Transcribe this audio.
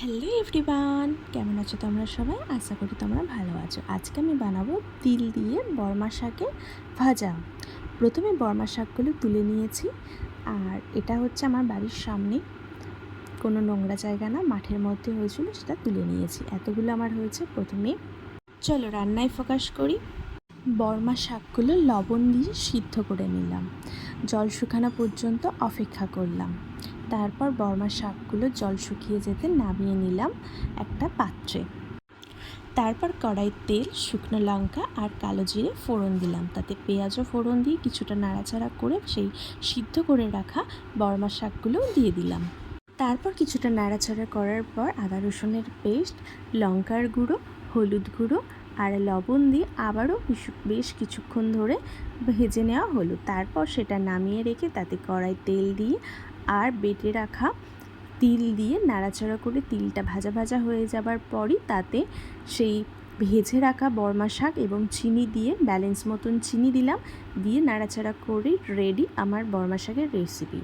Hello everyone, কেমন আছো তোমরা সবাই? আশা করি তোমরা ভালো আছো। আজকে আমি বানাবো তিল দিয়ে বর্মা শাকের ভাজা। প্রথমে বর্মা শাকগুলো তুলে নিয়েছি, আর এটা হচ্ছে আমার বাড়ির সামনে, কোনো নোংরা জায়গা না, মাঠের মধ্যে হয়েছিল, সেটা তুলে নিয়েছি। এতগুলো আমার হয়েছে। প্রথমে চলো রান্নায় ফোকাস করি। বর্মা শাকগুলো লবণ দিয়ে সিদ্ধ করে নিলাম, জল শুকানো পর্যন্ত অপেক্ষা করলাম। তারপর বর্মা শাকগুলো জল শুকিয়ে যেতে নামিয়ে নিলাম একটা পাত্রে। তারপর কড়াই তেল, শুকনো লঙ্কা আর কালো জিরে ফোড়ন দিলাম, তাতে পেঁয়াজও ফোড়ন দিয়ে কিছুটা নাড়াচাড়া করে সেই সিদ্ধ করে রাখা বর্মা শাকগুলোও দিয়ে দিলাম। তারপর কিছুটা নাড়াচাড়া করার পর আদা রসুনের পেস্ট, লঙ্কার গুঁড়ো, হলুদ গুঁড়ো আর লবণ দিয়ে আবারও বেশ কিছুক্ষণ ধরে ভেজে নেওয়া হলো। তারপর সেটা নামিয়ে রেখে তাতে কড়াই তেল দিয়ে আর বেটে রাখা তিল দিয়ে নাড়াচাড়া করে তিলটা ভাজা ভাজা হয়ে যাবার পরই তাতে সেই ভেজে রাখা বর্মা শাক এবং চিনি দিয়ে ব্যালেন্স মতন চিনি দিলাম, দিয়ে নাড়াচাড়া করে রেডি আমার বর্মা শাকের রেসিপি।